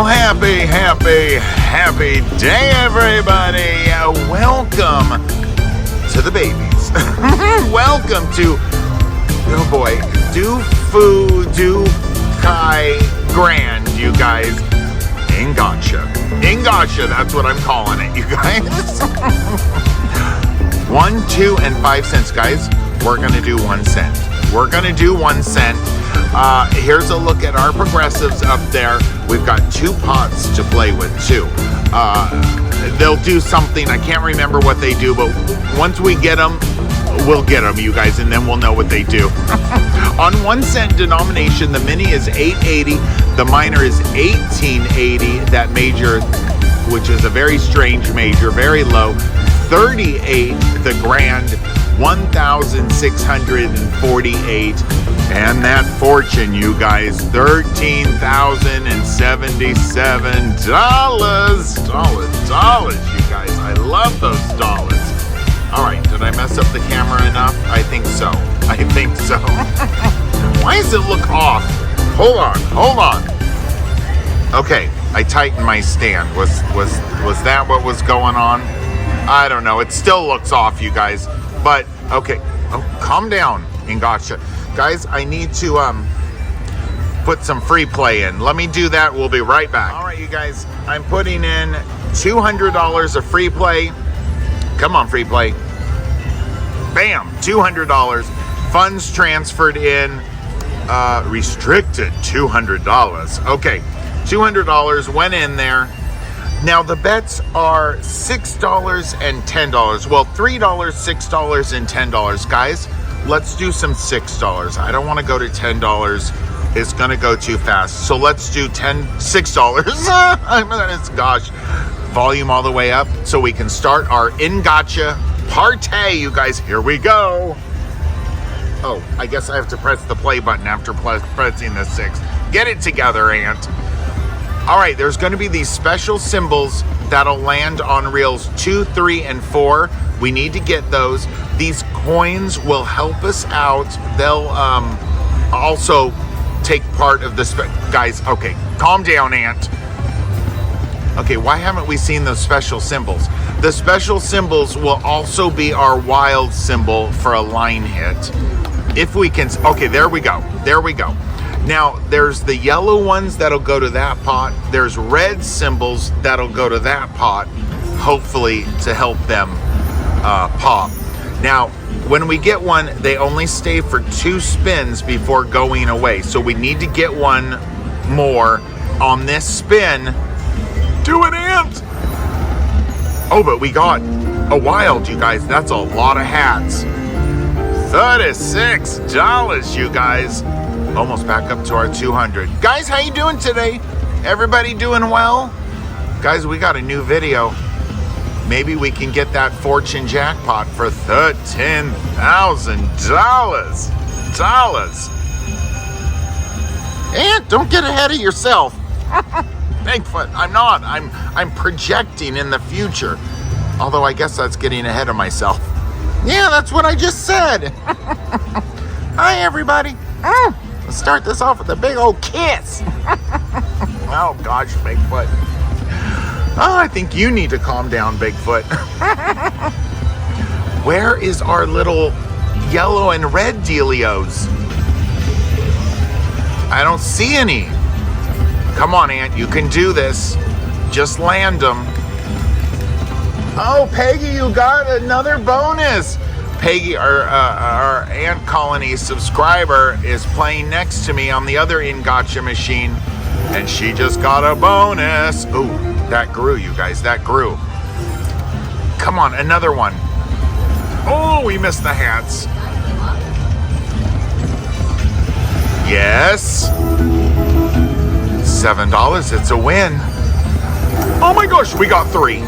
Well, happy day, everybody. Welcome to the babies. Welcome to, oh boy, Dofu Dukai Grand, you guys. Ingotcha, that's what I'm calling it, you guys. 1, 2, and 5 cents, guys. We're gonna do 1 cent. We're gonna do 1 cent. Here's a look at our progressives up there. We've got 2 pots to play with too. They'll do something, I can't remember what they do, but once we get them, we'll get them, you guys, and then we'll know what they do. On 1 cent denomination, the mini is $8.80, the minor is $18.80, that major, which is a very strange major, very low, $38, the grand, $1,648, and that fortune, you guys, $13,077. Dollars, you guys. I love those dollars. All right, did I mess up the camera enough? I think so. Why does it look off? Hold on. Okay, I tightened my stand. Was that what was going on? I don't know. It still looks off, you guys. But okay. Oh, calm down, Ingotcha. Guys, I need to put some free play in. Let me do that. We'll be right back. All right, you guys. I'm putting in $200 of free play. Come on, free play. Bam, $200. Funds transferred in. Restricted $200. Okay, $200 went in there. Now the bets are $6 and $10. Well, $3, $6, and $10. Guys, let's do some $6. I don't want to go to $10. It's going to go too fast. So let's do $6. Gosh, volume all the way up so we can start our Ingotcha party, you guys. Here we go. Oh, I guess I have to press the play button after pressing the 6. Get it together, Ant. All right, there's going to be these special symbols that'll land on reels 2, 3, and 4. We need to get those. These coins will help us out. They'll also take part of the guys. Okay, calm down, Ant. Okay, why haven't we seen those special symbols? The special symbols will also be our wild symbol for a line hit. If we can, okay, there we go. Now, there's the yellow ones that'll go to that pot. There's red symbols that'll go to that pot, hopefully to help them pop. Now, when we get one, they only stay for 2 spins before going away. So we need to get one more on this spin. Do it, Ant! Oh, but we got a wild, you guys. That's a lot of hats. $36, you guys. Almost back up to our 200. Guys, how you doing today? Everybody doing well? Guys, we got a new video. Maybe we can get that fortune jackpot for $13,000. And don't get ahead of yourself. Bigfoot, I'm not. I'm projecting in the future. Although I guess that's getting ahead of myself. Yeah, that's what I just said. Hi, everybody. Let's start this off with a big old kiss. Oh, gosh, Bigfoot. Oh, I think you need to calm down, Bigfoot. Where is our little yellow and red dealios? I don't see any. Come on, Ant, you can do this. Just land them. Oh, Peggy, you got another bonus. Peggy, our Ant Colony subscriber, is playing next to me on the other Ingotcha machine, and she just got a bonus. Ooh, that grew, you guys, that grew. Come on, another one. Oh, we missed the hats. Yes. $7, it's a win. Oh my gosh, we got 3.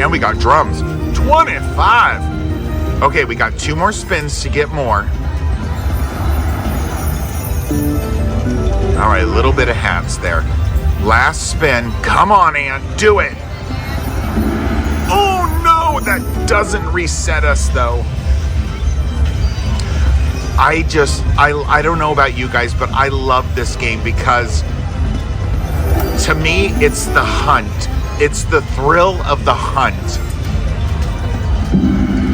And we got drums. 25. Okay, we got 2 more spins to get more. All right, a little bit of hats there. Last spin. Come on, Ant, do it. Oh no, that doesn't reset us though. I don't know about you guys, but I love this game because To me, it's the hunt. It's the thrill of the hunt.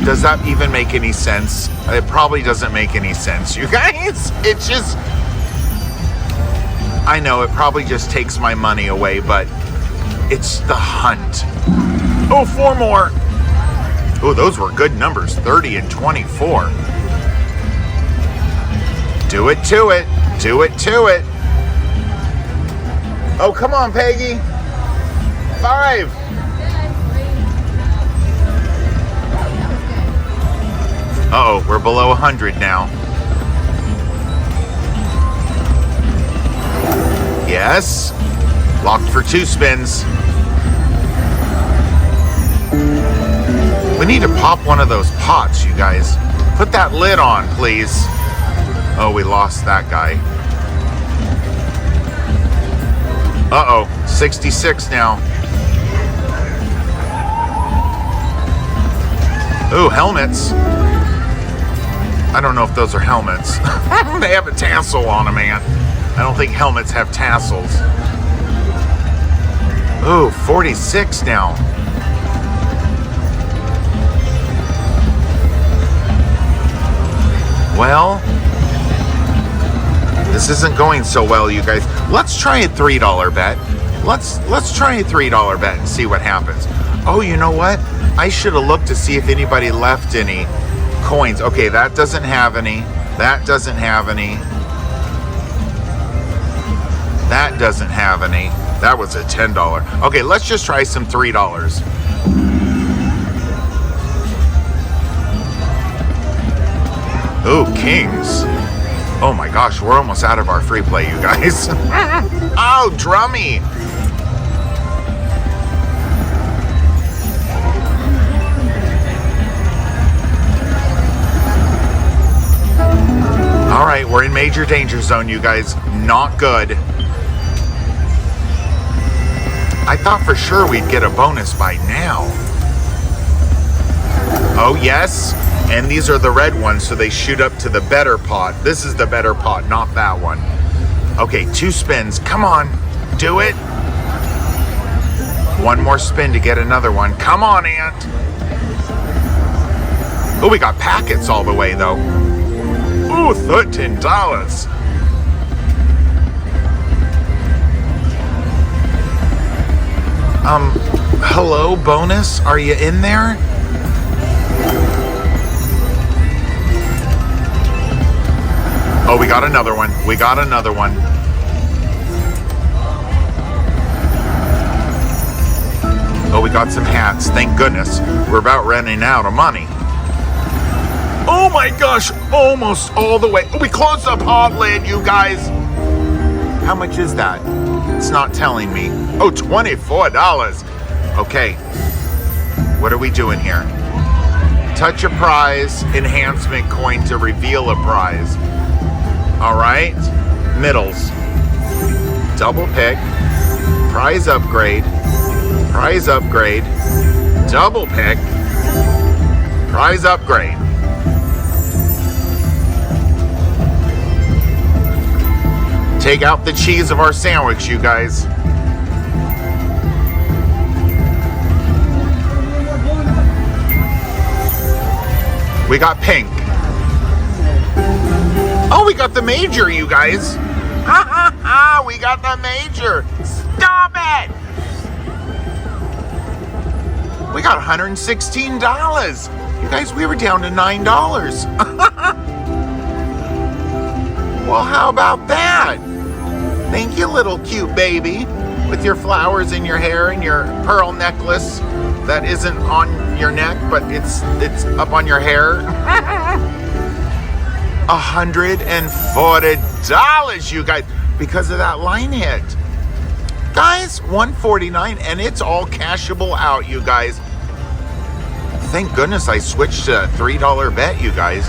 Does that even make any sense? It probably doesn't make any sense, you guys. It's just, I know it probably just takes my money away, but it's the hunt. Oh, 4 more. Oh, those were good numbers, 30 and 24. Do it to it. Do it to it. Oh, come on, Peggy. 5. Uh-oh, we're below 100 now. Yes. Locked for 2 spins. We need to pop one of those pots, you guys. Put that lid on, please. Oh, we lost that guy. Uh-oh, 66 now. Ooh, helmets. I don't know if those are helmets. They have a tassel on them, man. I don't think helmets have tassels. Ooh, 46 now. Well, this isn't going so well, you guys. Let's try a $3 bet. Let's try a $3 bet and see what happens. Oh, you know what? I should have looked to see if anybody left any coins. Okay, that doesn't have any. That doesn't have any. That doesn't have any. That was a $10. Okay, let's just try some $3. Ooh, kings. Oh my gosh, we're almost out of our free play, you guys. Oh, drummy. All right, we're in major danger zone, you guys. Not good. I thought for sure we'd get a bonus by now. Oh, yes. And these are the red ones, so they shoot up to the better pot. This is the better pot, not that one. Okay, 2 spins. Come on. Do it. 1 more spin to get another one. Come on, Ant. Oh, we got packets all the way, though. Ooh, $13. Hello, bonus? Are you in there? Oh, we got another one. We got another one. Oh, we got some hats. Thank goodness. We're about running out of money. Oh my gosh, almost all the way. Oh, we closed the pot lid, you guys. How much is that? It's not telling me. Oh, $24. Okay. What are we doing here? Touch a prize, enhancement coin to reveal a prize. All right, middles, double pick, prize upgrade, double pick, prize upgrade. Take out the cheese of our sandwich, you guys. We got pink. Oh, we got the major, you guys. Ha ha ha, we got the major. Stop it. We got $116. You guys, we were down to $9. Well, how about that? Thank you, little cute baby, with your flowers in your hair and your pearl necklace that isn't on your neck, but it's up on your hair. $140, you guys, because of that line hit. Guys, $149, and it's all cashable out, you guys. Thank goodness I switched to a $3 bet, you guys.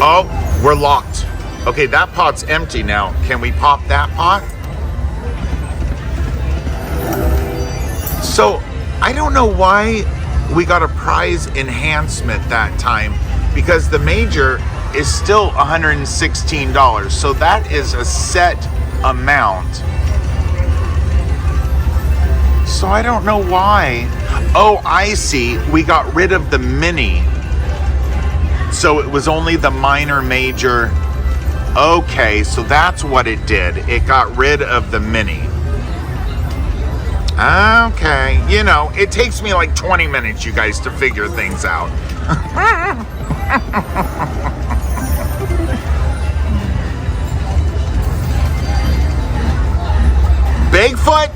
Oh, we're locked. Okay, that pot's empty now. Can we pop that pot? So, I don't know why we got a prize enhancement that time, because the major is still $116. So that is a set amount. So I don't know why. Oh, I see. We got rid of the mini. So it was only the minor, major. Okay, so that's what it did. It got rid of the mini. Okay, you know, it takes me like 20 minutes, you guys, to figure things out. Bigfoot?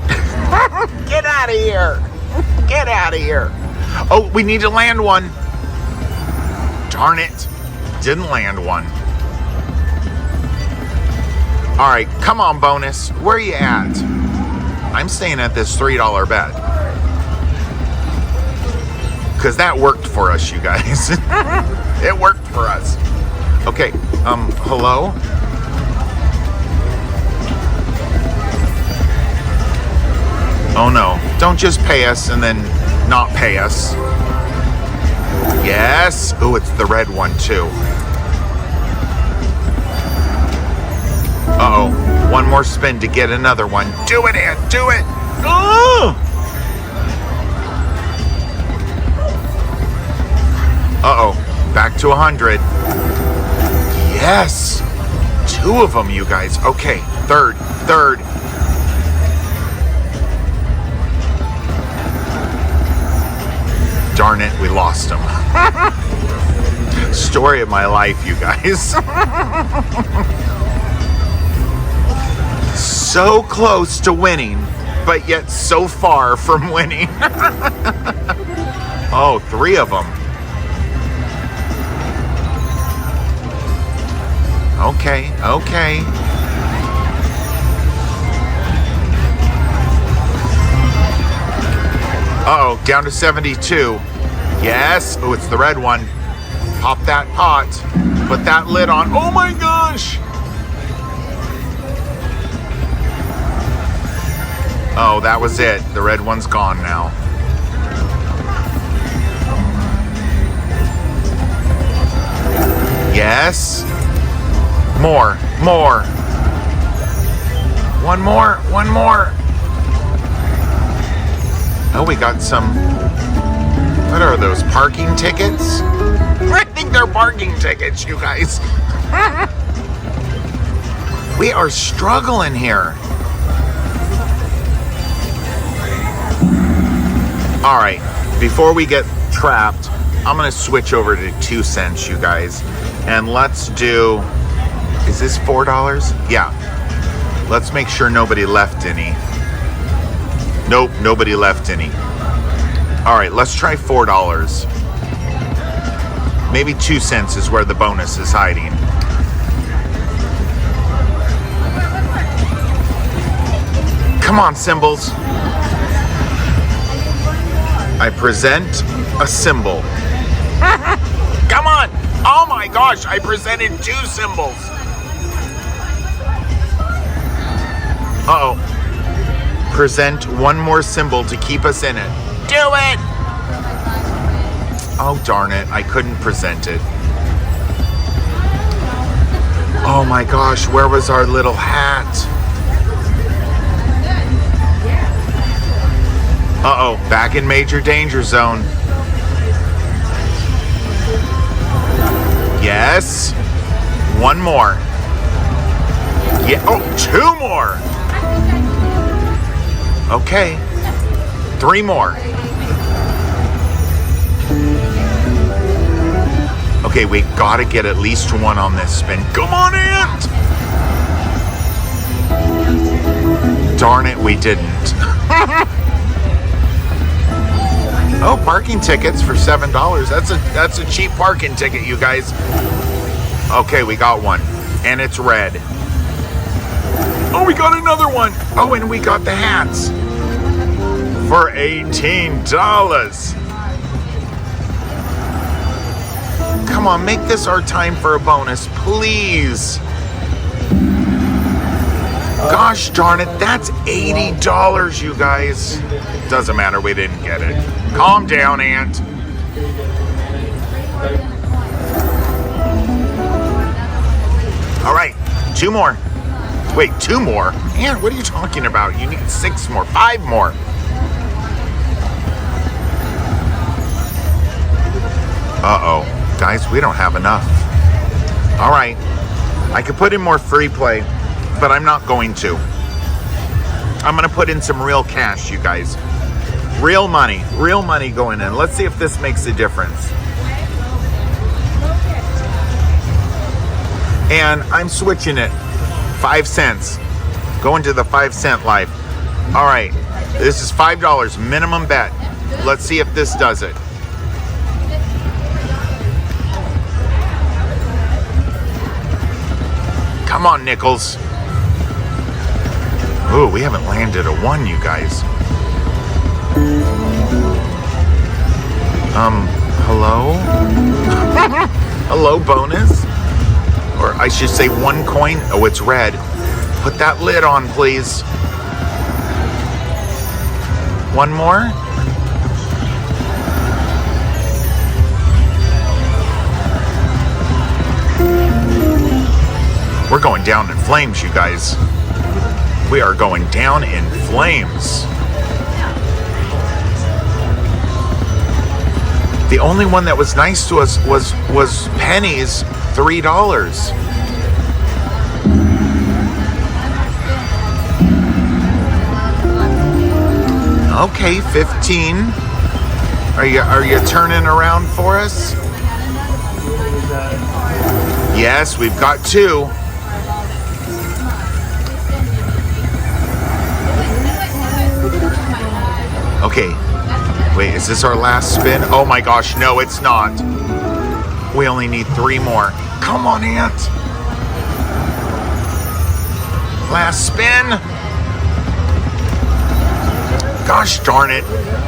Get out of here. Get out of here. Oh, we need to land one. Darn it. Didn't land one. All right, come on, bonus. Where are you at? I'm staying at this $3 bet. Because that worked for us, you guys. It worked for us. Okay, hello? Oh no, don't just pay us and then not pay us. Yes. Oh, it's the red one too. Uh-oh, one more spin to get another one. Do it, Ant, do it. Oh! Uh-oh, back to 100. Yes, 2 of them, you guys. Okay, third. Darn it, we lost him. Story of my life, you guys. So close to winning, but yet so far from winning. Oh, 3 of them. Okay. Uh-oh, down to 72. Yes. Oh, it's the red one. Pop that pot. Put that lid on. Oh my gosh. Oh, that was it. The red one's gone now. Yes. More. One more. Oh, we got some, what are those, parking tickets? I think they're parking tickets, you guys. We are struggling here. All right, before we get trapped, I'm gonna switch over to 2 cents, you guys. And let's do, is this $4? Yeah. Let's make sure nobody left any. Nope, nobody left any. All right, let's try $4. Maybe 2 cents is where the bonus is hiding. Come on, symbols. I present a symbol. Come on. Oh my gosh, I presented 2 symbols. Uh-oh. Present one more symbol to keep us in it. Do it! Oh, darn it. I couldn't present it. Oh my gosh, where was our little hat? Uh-oh, back in major danger zone. Yes. One more. Yeah, oh, 2 more. Okay. 3 more. Okay, we gotta get at least 1 on this spin. Come on, Ant! Darn it, we didn't. Oh, parking tickets for $7. That's a cheap parking ticket, you guys. Okay, we got 1. And it's red. Oh, we got another one. Oh, and we got the hats. For $18. Come on, make this our time for a bonus, please. Gosh darn it, that's $80, you guys. Doesn't matter, we didn't get it. Calm down, Ant. All right, 2 more. Wait, 2 more? Man, what are you talking about? You need 6 more, 5 more. Uh-oh. Guys, we don't have enough. All right. I could put in more free play, but I'm not going to. I'm going to put in some real cash, you guys. Real money going in. Let's see if this makes a difference. And I'm switching it. 5 cents. Going to the 5-cent life. All right. This is $5 minimum bet. Let's see if this does it. Come on, nickels. Ooh, we haven't landed a 1, you guys. Hello? Hello, bonus? Or I should say 1 coin. Oh, it's red. Put that lid on, please. 1 more? We're going down in flames, you guys. We are going down in flames. The only one that was nice to us was pennies, $3. Okay, 15. Are you turning around for us? Yes, we've got 2. Okay, wait, is this our last spin? Oh my gosh, no, it's not. We only need 3 more. Come on, Ant. Last spin. Gosh darn it.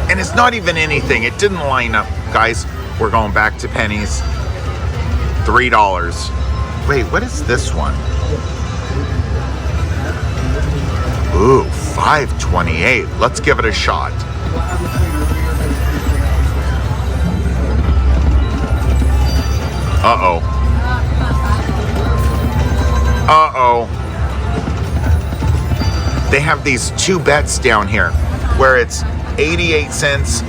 And it's not even anything. It didn't line up. Guys, we're going back to pennies. $3. Wait, what is this one? Ooh, $5.28. Let's give it a shot. Uh-oh. Uh-oh. They have these 2 bets down here where it's 88 cents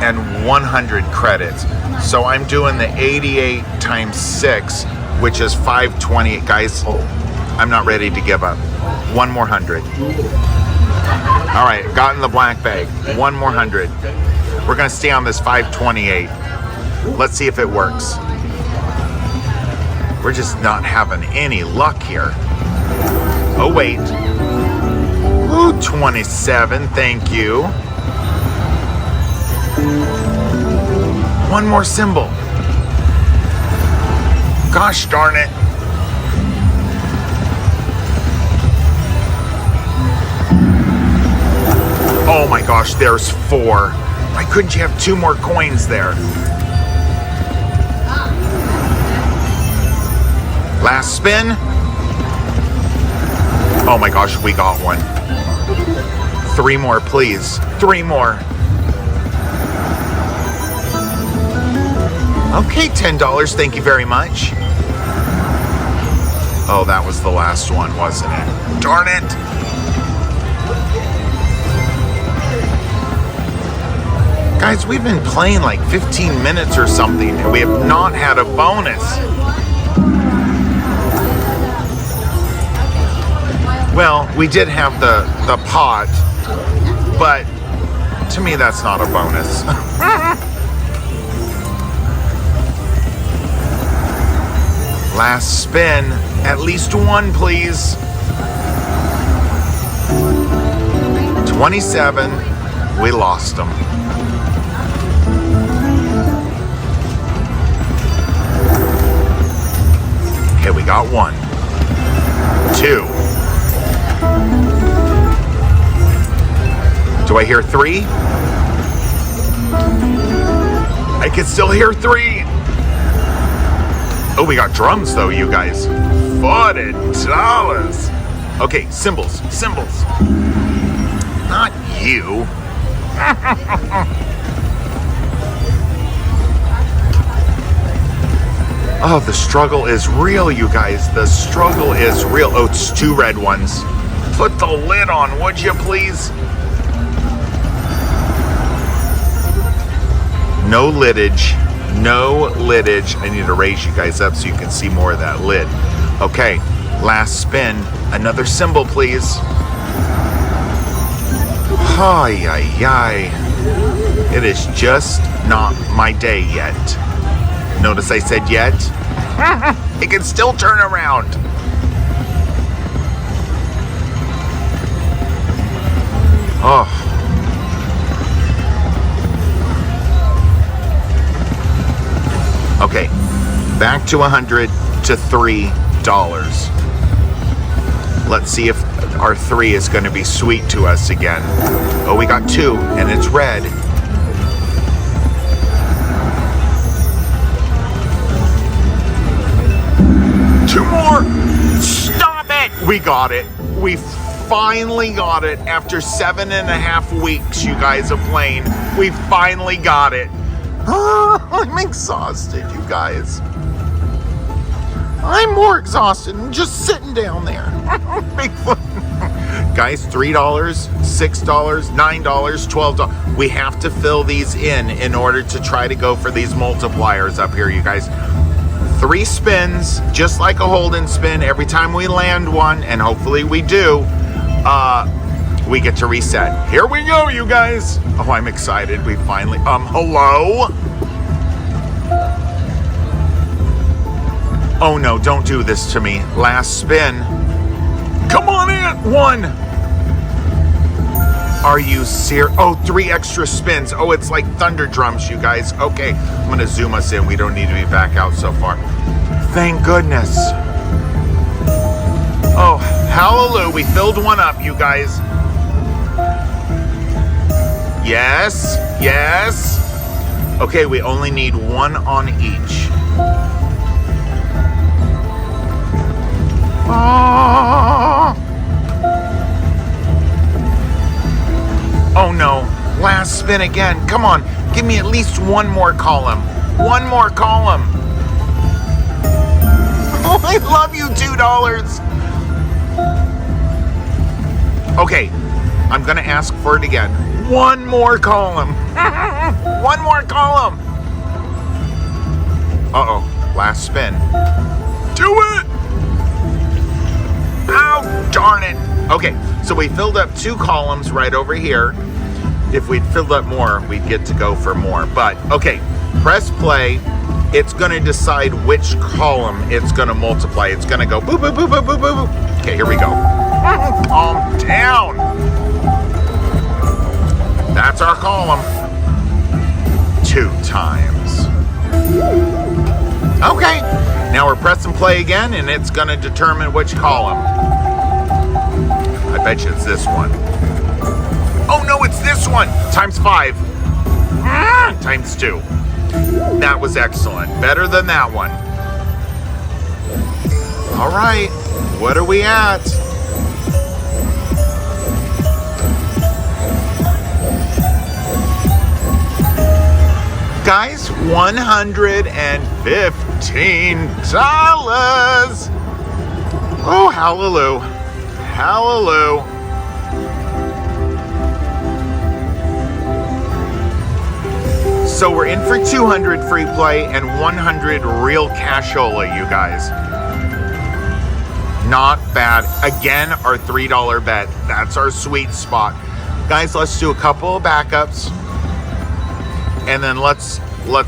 and 100 credits. So I'm doing the 88 times 6, which is $5.28. Guys, I'm not ready to give up. 1 more 100. All right, got in the black bag. 1 more 100. We're gonna stay on this $5.28. Let's see if it works. We're just not having any luck here. Oh wait. Ooh, 27, thank you. 1 more symbol. Gosh darn it. Oh my gosh, there's 4. Why couldn't you have 2 more coins there? Last spin. Oh my gosh, we got 1. 3 more, please. 3 more. Okay, $10. Thank you very much. Oh, that was the last one, wasn't it? Darn it. Guys, we've been playing like 15 minutes or something, and we have not had a bonus. Well, we did have the pot, but to me that's not a bonus. Last spin, at least 1 please. 27, we lost them. Okay, we got 1, 2. Do I hear 3? I can still hear 3. Oh, we got drums though, you guys. $40. Okay, symbols. Not you. Oh, the struggle is real, you guys. The struggle is real. Oh, it's 2 red ones. Put the lid on, would you please? No liddage. No liddage. I need to raise you guys up so you can see more of that lid. Okay, last spin. Another symbol, please. Ay, ay, ay. It is just not my day yet. Notice I said yet. It can still turn around. Oh. Okay, back to 100 to $3. Let's see if our 3 is going to be sweet to us again. Oh, we got 2, and it's red. Two more. Stop it. We got it. We finally got it after 7.5 weeks, you guys, of playing. We finally got it. I'm exhausted, you guys. I'm more exhausted than just sitting down there. Big fun. Guys, $3, $6, $9, $12. We have to fill these in order to try to go for these multipliers up here, you guys. 3 spins, just like a hold and spin. Every time we land one, and hopefully we do, we get to reset. Here we go, you guys. Oh, I'm excited. We finally, hello? Oh no, don't do this to me. Last spin. Come on in, 1. Are you serious? Oh, 3 extra spins. Oh, it's like thunder drums, you guys. Okay, I'm gonna zoom us in. We don't need to be back out so far. Thank goodness. Oh, hallelujah. We filled one up, you guys. Yes, yes. Okay, we only need 1 on each. Oh no, last spin again. Come on, give me at least 1 more column. 1 more column. Oh, I love you, $2. Okay, I'm gonna ask for it again. 1 more column. 1 more column. Uh-oh, last spin. Do it! Ow, darn it. Okay, so we filled up 2 columns right over here. If we'd filled up more, we'd get to go for more. But, okay, press play. It's going to decide which column it's going to multiply. It's going to go boop, boop, boop, boop, boop, boop, boop. Okay, here we go. Calm down. That's our column. 2 times. Okay, now we're pressing play again, and it's going to determine which column. I bet you it's this one. Oh no, it's this one. Times 5. Times 2. That was excellent. Better than that one. All right, what are we at? Guys, $115. Oh, hallelujah. Hallelujah. So we're in for 200 free play and 100 real cashola, you guys. Not bad. Again, our $3 bet. That's our sweet spot. Guys, let's do a couple of backups. And then let's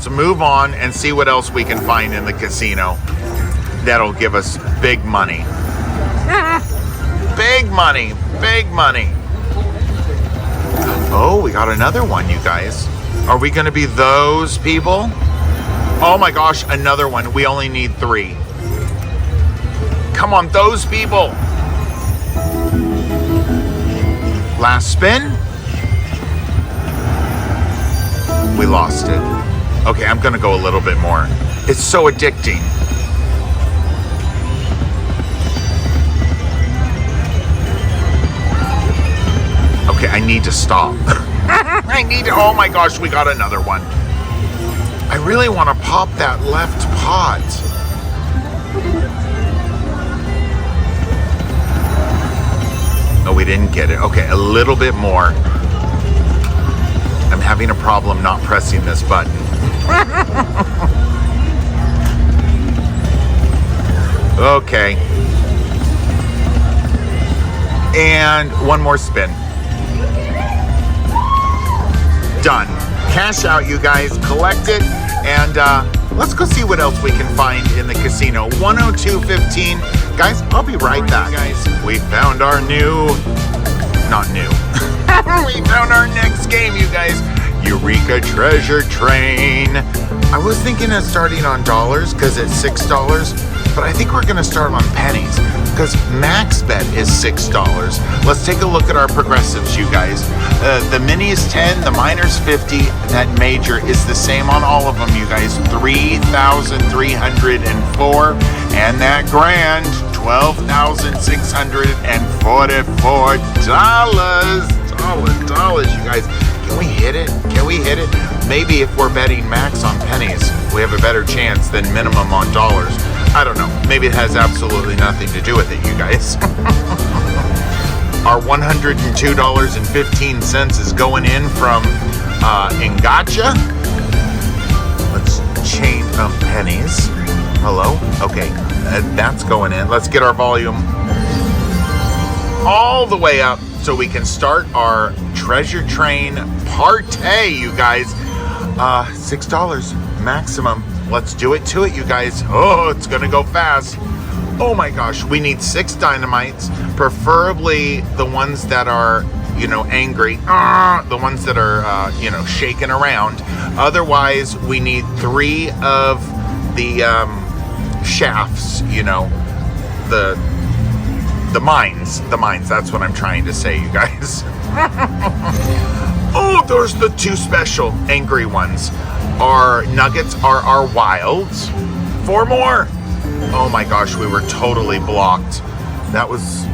move on and see what else we can find in the casino that'll give us big money. Big money. Big money. Oh, we got another one, you guys. Are we going to be those people? Oh my gosh, another one. We only need 3. Come on, those people. Last spin. We lost it. Okay, I'm going to go a little bit more. It's so addicting. Okay, I need to stop. Oh my gosh, we got another one. I really want to pop that left pot. We didn't get it. Okay, a little bit more. I'm having a problem not pressing this button. Okay. And one more spin. Done. Cash out, you guys. Collect it. And let's go see what else we can find in the casino. 102.15. Guys, I'll be right back. Guys, we found our new... Not new. We found our next game, you guys. Eureka Treasure Train. I was thinking of starting on dollars because it's $6. But I think we're going to start on pennies because max bet is $6. Let's take a look at our progressives, you guys. The mini is 10, the minor's 50. That major is the same on all of them, you guys. $3,304. And that grand, $12,644. Dollars, you guys. Can we hit it? Can we hit it? Maybe if we're betting max on pennies, we have a better chance than minimum on dollars. I don't know. Maybe it has absolutely nothing to do with it, you guys. Our $102.15 is going in from Ingotcha. Let's change pennies. Hello? Okay, that's going in. Let's get our volume all the way up so we can start our treasure train partay, you guys. $6 maximum. Let's do it to it, you guys. Oh, it's gonna go fast. Oh my gosh, we need 6 dynamites, preferably the ones that are, you know, angry, the ones that are, you know, shaking around. Otherwise, we need 3 of the shafts, you know, the mines. That's what I'm trying to say, you guys. Oh, there's the 2 special angry ones. Our nuggets are our wilds. 4 more. Oh my gosh, we were totally blocked. That was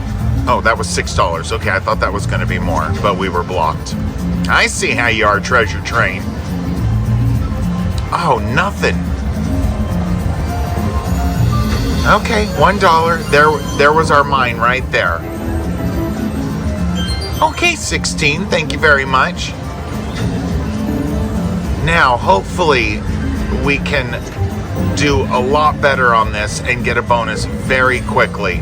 $6. Okay, I thought that was going to be more, but we were blocked. I see how you are, treasure train. Oh, nothing. Okay, $1. There was our mine right there. Okay, 16. Thank you very much. Now, hopefully, we can do a lot better on this and get a bonus very quickly.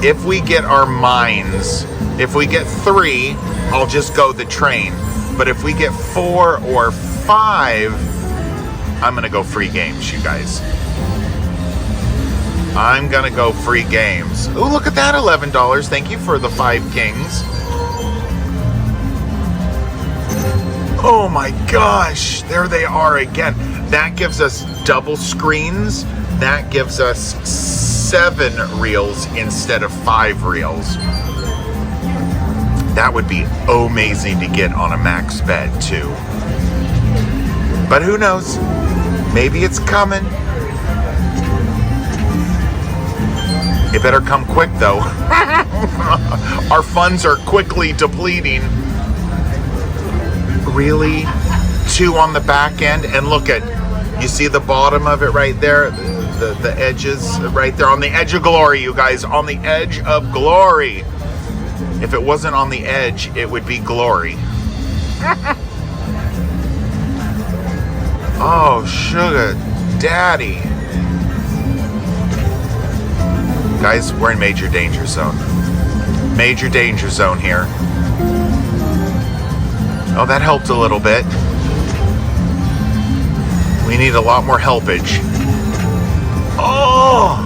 If we get our mines, if we get 3, I'll just go the train. But if we get 4 or 5, I'm gonna go free games, you guys. I'm gonna go free games. Oh, look at that, $11. Thank you for the 5 kings. Oh my gosh, there they are again. That gives us double screens. That gives us 7 reels instead of 5 reels. That would be amazing to get on a max bet too. But who knows? Maybe it's coming. It better come quick though. Our funds are quickly depleting. Really? 2 on the back end, and look at, you see the bottom of it right there, the edges right there, on the edge of glory, you guys, on the edge of glory. If it wasn't on the edge, it would be glory. Oh, sugar daddy. Guys, we're in major danger zone. Major danger zone here. Oh, that helped a little bit. We need a lot more helpage. Oh!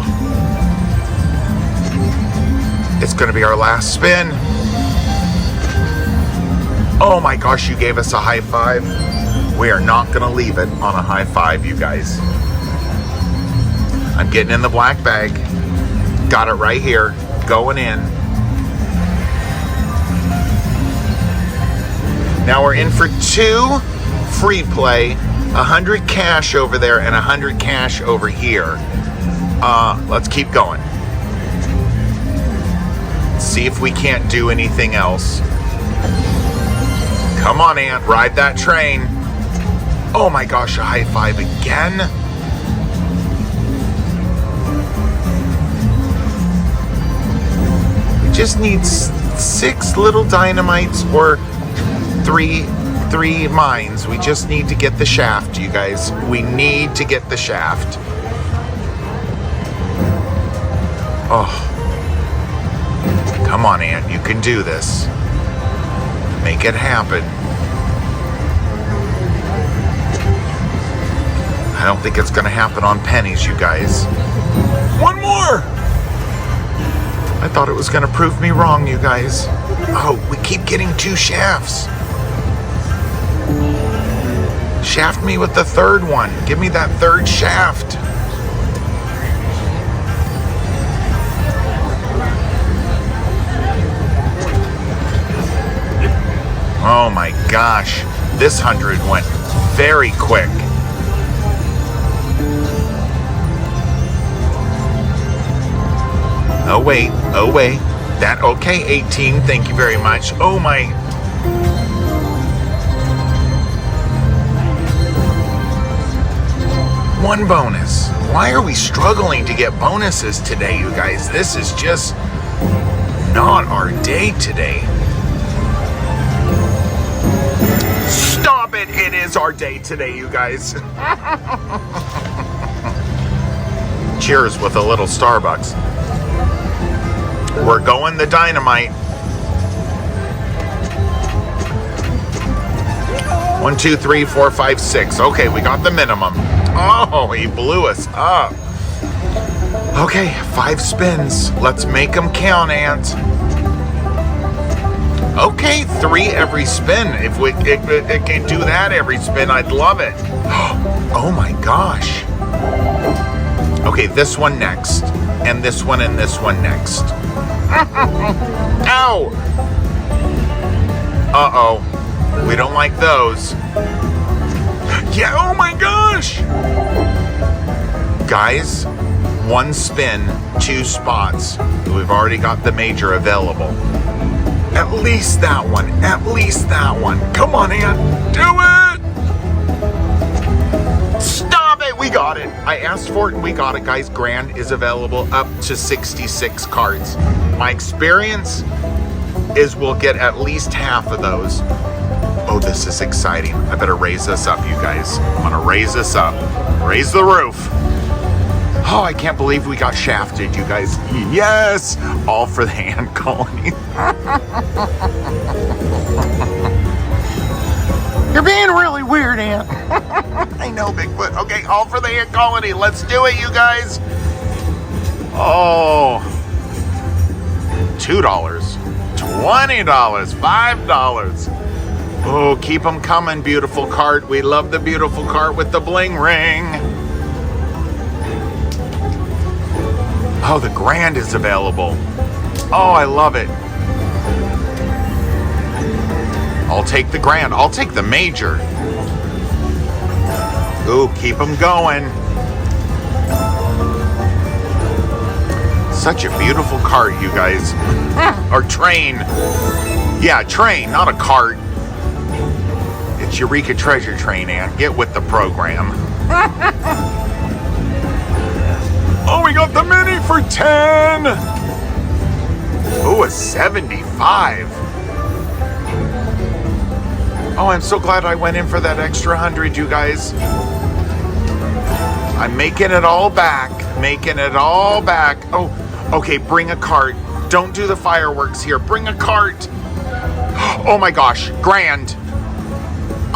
It's gonna be our last spin. Oh my gosh, you gave us a high 5. We are not gonna leave it on a high 5, you guys. I'm getting in the black bag. Got it right here, going in. Now we're in for 2 free play, 100 cash over there and 100 cash over here. Let's keep going. See if we can't do anything else. Come on, Ant, ride that train. Oh my gosh, a high 5 again. We just need 6 little dynamites or three mines. We just need to get the shaft, you guys. We need to get the shaft. Oh. Come on, Ant. You can do this. Make it happen. I don't think it's going to happen on pennies, you guys. One more! I thought it was going to prove me wrong, you guys. Oh, we keep getting 2 shafts. Shaft me with the 3rd one. Give me that 3rd shaft. Oh my gosh. This 100 went very quick. Oh wait, oh wait. That, okay, 18, thank you very much. Oh my. One bonus. Why are we struggling to get bonuses today, you guys? This is just not our day today. Stop it! It is our day today, you guys. Cheers with a little Starbucks. We're going the Dynamite. 1, 2, 3, 4, 5, 6. Okay, we got the minimum. Oh, he blew us up. Okay, 5 spins. Let's make them count, Ant. Okay, 3 every spin. If it can do that every spin, I'd love it. Oh my gosh. Okay, this one next. And this one and this one next. Ow! Uh-oh. We don't like those. Yeah, oh my gosh! Guys, 1 spin, 2 spots. We've already got the major available. At least that one. At least that one. Come on, Ant. Do it! Stop it! We got it. I asked for it and we got it, guys. Grand is available up to 66 cards. My experience is we'll get at least half of those. Oh, this is exciting. I better raise this up, you guys. I'm gonna raise this up. Raise the roof. Oh, I can't believe we got shafted, you guys. Yes! All for the ant colony. You're being really weird, Ant. I know, Bigfoot. Okay, all for the ant colony. Let's do it, you guys. Oh. $2, $20, $5. Oh, keep them coming, beautiful cart. We love the beautiful cart with the bling ring. Oh, the grand is available. Oh, I love it. I'll take the grand. I'll take the major. Ooh, keep them going. Such a beautiful cart, you guys. Or train. Yeah, train, not a cart. It's Eureka Treasure Train, Ant. Get with the program. Oh, we got the mini for 10. Ooh, a 75. Oh, I'm so glad I went in for that extra 100, you guys. I'm making it all back. Making it all back. Oh, okay, bring a cart. Don't do the fireworks here. Bring a cart. Oh my gosh, grand.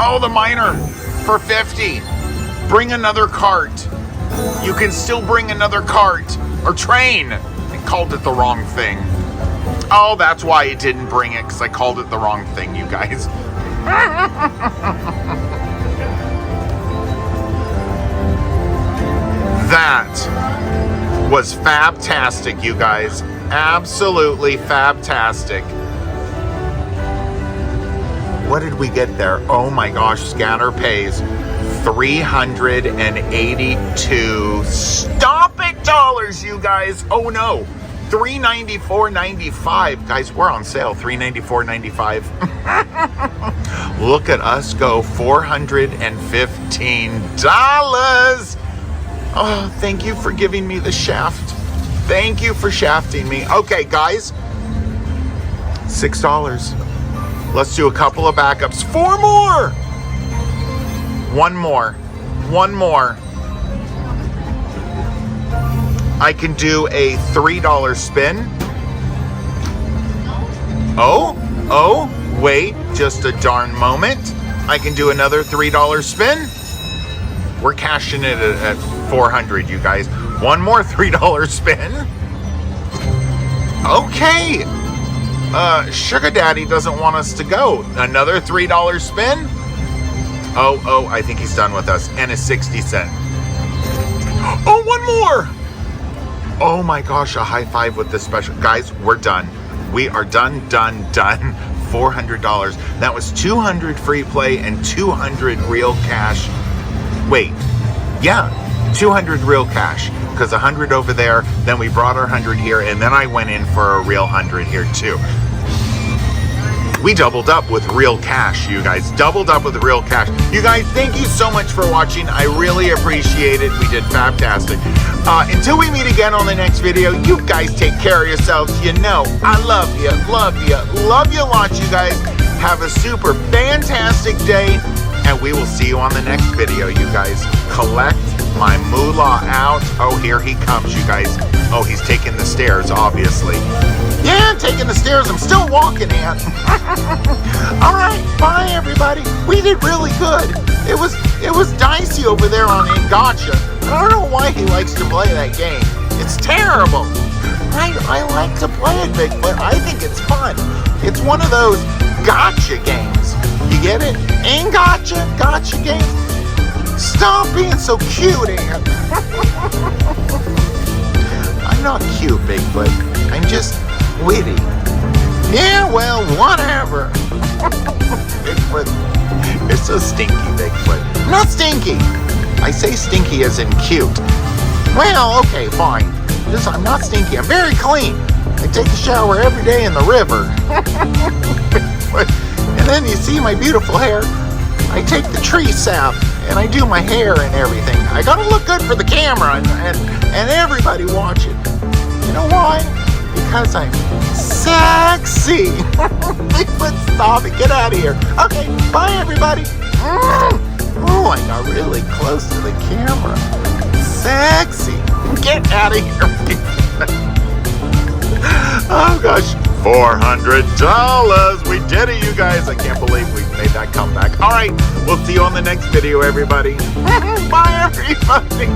Oh, the miner for 50. Bring another cart. You can still bring another cart. Or train. I called it the wrong thing. Oh, that's why it didn't bring it, because I called it the wrong thing, you guys. That was fabtastic, you guys. Absolutely fabtastic. What did we get there? Oh my gosh, scanner pays 382. Stop it, dollars, you guys. Oh no, 394.95. Guys, we're on sale. 394.95. Look at us go. $415. Oh, thank you for giving me the shaft. Thank you for shafting me. Okay, guys. $6. Let's do a couple of backups. 4 more. One more. I can do a $3 spin. Oh, wait, just a darn moment. I can do another $3 spin. We're cashing it at 400, you guys. One more $3 spin. Okay. Sugar Daddy doesn't want us to go. Another $3 spin. Oh, I think he's done with us. And a 60 cent. Oh, one more. Oh my gosh, a high five with this special. Guys, we're done. We are done. $400. That was 200 free play and 200 real cash. Wait, yeah, 200 real cash. Because 100 over there, then we brought our 100 here, and then I went in for a real 100 here too. We doubled up with real cash, you guys. Doubled up with real cash. You guys, thank you so much for watching. I really appreciate it. We did fantastic. Until we meet again on the next video, you guys take care of yourselves. You know, I love you lots, you guys. Have a super fantastic day, and we will see you on the next video, you guys. Collect my moolah out. Oh, here he comes, you guys. Oh, he's taking the stairs, obviously. Yeah, I'm taking the stairs. I'm still walking, Aunt. All right, bye, everybody. We did really good. It was dicey over there on Ingotcha. I don't know why he likes to play that game. It's terrible. I like to play it, Bigfoot. I think it's fun. It's one of those gotcha games. You get it? Ingotcha, gotcha games. Stop being so cute, Aunt. I'm not cute, Bigfoot. I'm just witty. Yeah, well, whatever. Bigfoot. You're so stinky, Bigfoot. I'm not stinky. I say stinky as in cute. Well, okay, fine. I'm not stinky. I'm very clean. I take a shower every day in the river. And then you see my beautiful hair. I take the tree sap and I do my hair and everything. I gotta look good for the camera and everybody watch it. You know why? Because I'm sexy. Bigfoot, stop it. Get out of here. Okay, bye, everybody. Oh, I got really close to the camera. Sexy. Get out of here, Bigfoot. Oh, gosh. $400. We did it, you guys. I can't believe we made that comeback. All right. We'll see you on the next video, everybody. Bye, everybody.